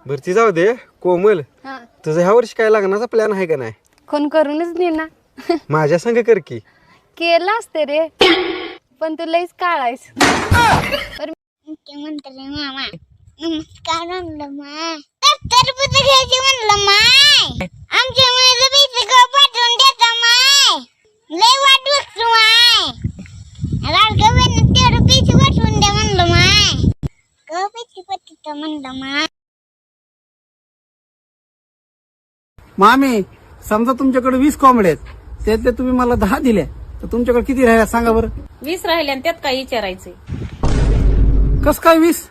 भरती जाऊ दे कोमल. हा तुझं ह्या वर्षी काय लग्नाचा प्लॅन आहे का नाही? कोण करूनच दे ना. माझ्या संग कर की. केलं असते रे पण तू लईच काळायस. म्हणतो रे मामा. नमस्कार म्हणलं माय. तरबूज घ्यायची म्हणलं माय. आमच्या मुलीला पैसे गाव पाठवून देता माय. लय वाट बघतो माय. लाडक्या बहिणीला तेवढं पैसे पाठवून द्या म्हणलं माय. गाव पैसे पाठवतो म्हणलं माय. मामी समजा तुमच्याकडे 20 कोंबड्या आहेत, त्यातले तुम्ही मला 10 दिल्या, तर तुमच्याकडे किती राहिल्या सांगा बरं. 20 राहिले आणि त्यात काय विचारायचंय? कस काय 20?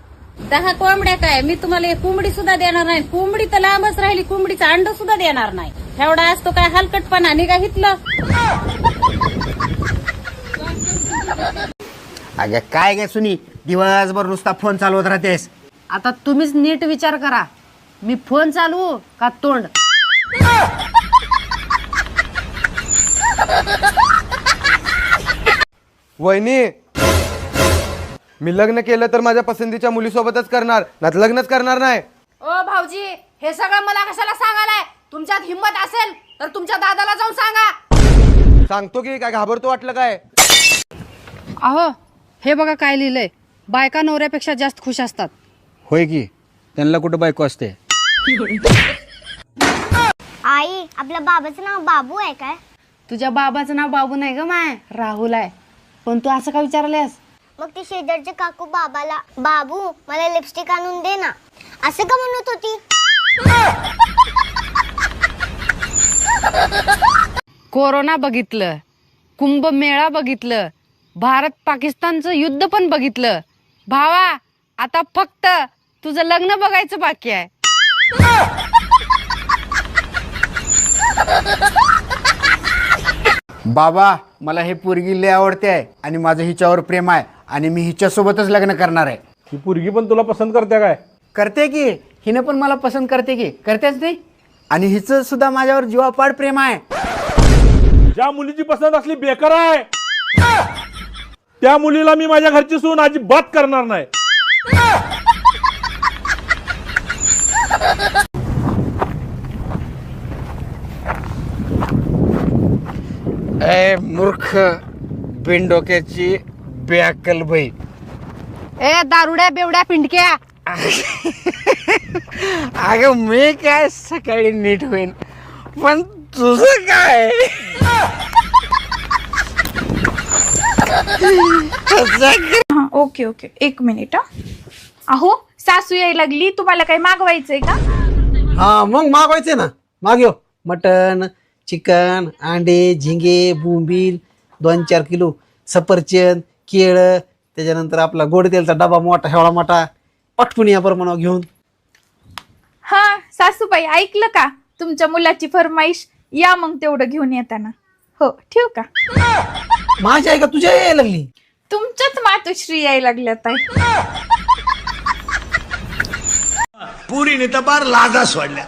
10 कोंबड्या काय, मी तुम्हाला एक कोंबडी सुद्धा देणार नाही. कोंबडी तर लांबच राहिली, कोंबडीचं अंड सुद्धा देणार नाही. एवढा असतो काय हलकटपणा निघा हितलं. अगं काय गे सुनी, दिवसभर नुसता फोन चालवत राहतेस. आता तुम्हीच नीट विचार करा, मी फोन चालवू का तोंड? वहिनी, मी लग्न केलं तर माझ्या पसंतीच्या मुलीसोबतच करणार, नाही लग्नच करणार नाही. ओ भाऊजी, हे सगळं मला कशाला सांगायलाय? तुमच्यात हिंमत असेल तर तुमच्या दादाला जाऊन सांगा. सांगतो की काय घाबरतो वाटलं काय? अहो हे बघा काय लिहिलंय, बायका नवऱ्यापेक्षा जास्त खुश असतात. होय की, त्यांना कुठं बायको असते? आई आपल्या बाबाचं नाव बाबू आहे काय? तुझ्या बाबाचं नाव बाबू नाही ग माय, राहुल आहे. पण तू असं का विचारलेस? मग ती शेजारचे काकू बाबाला बाबू मला लिपस्टिक आणून दे ना असं का म्हणत होती? कोरोना बघितलं, कुंभमेळा बघितलं, भारत पाकिस्तानचं युद्ध पण बघितलं. भावा आता फक्त तुझं लग्न बघायचं बाकी आहे. बाबा मला हे पोरगी लय आवडते आहे आणि माझं हिच्यावर प्रेम आहे आणि मी हिच्यासोबतच लग्न करणार आहे. ही पोरगी पण तुला पसंत करते काय? करते की, हिनं पण मला पसंत करते की, करतेच नाही. आणि हिचं सुद्धा माझ्यावर जीवापाड प्रेम आहे. ज्या मुलीची पसंत असली बेकार आहे त्या मुलीला मी माझ्या घरची सून अजिबात करणार नाही. ए मूर्ख बिनडोक्याची बेअक्कल बाई. ए दारुड्या बेवड्या पिंडक्या, अगं मी काय सकाळी नीट होईन, पण तुझं काय? ओके ओके, एक मिनिट. अहो सासू यायला लागली, तुम्हाला काही मागवायचंय का? हा मग मागवायचे ना, मागयो. मटन, चिकन, अंडे, झिंगे, बोंबील, 2-4 किलो सफरचंद, केळं, त्याच्यानंतर आपला गोड तेलचा डबा मोठा हेवळा मोठा पटपून या प्रमाणावर घेऊन. हा सासूबाई ऐकलं का, तुमच्या मुलाची फरमाईश. या मग तेवढं घेऊन येताना. हो ठेवू का? माझी आहे का तुझ्या यायला लागली? तुमच्याच मातोश्री यायला लागल्यात आहे. पुरीने तर बार लाजा सोडल्या.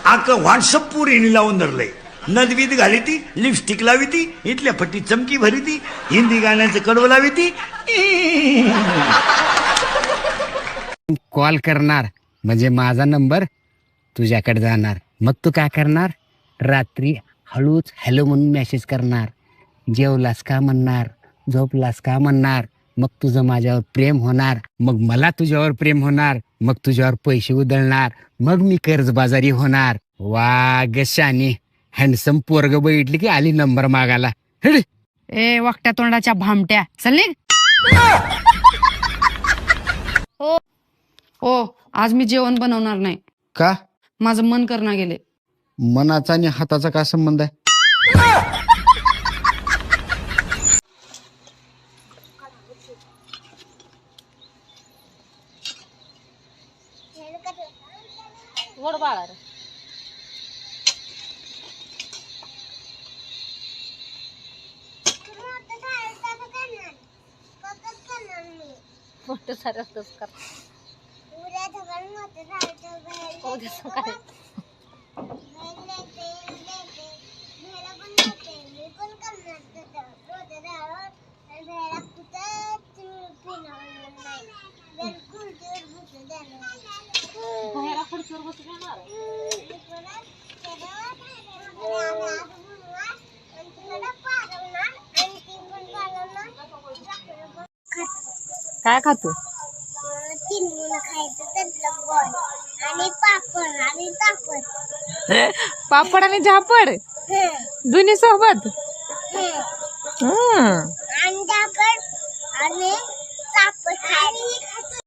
आक व्हॉट्सअप पुरीने लावून धरलंय. नदवीत घाली ती, लिपस्टिक लावी ती, इथल्या फट्टी चमकी भरी ती, हिंदी गाण्याचं कडवं लावी ती. कॉल करणार म्हणजे माझा नंबर तुझ्याकडे जाणार. मग तू काय करणार? रात्री हळूच हॅलो म्हणून मेसेज करणार. जेवलास का म्हणणार, झोपलास का म्हणणार. मग तुझं माझ्यावर प्रेम होणार, मग मला तुझ्यावर प्रेम होणार, मग तुझ्यावर पैसे उधळणार, मग मी कर्जबाजारी होणार. वा ग शानी, हँडसम पोरग बघितली की आली नंबर मागायला. ए वाकट्या तोंडाच्या भामट्या, चल निघ. ओ आज मी जेवण बनवणार नाही. का? माझं मन करणं गेले. मनाचा आणि हाताचा काय संबंध आहे? गोड बाळा रे. मोठं सारं कर. उद्या सकाळी काय खातो? 3 मुलं खायचं त्यातलं गोड आणि पापड आणि पापड. पापड आणि झापड दोन्ही सोबत. आणि पापड आणि पापड खायचं.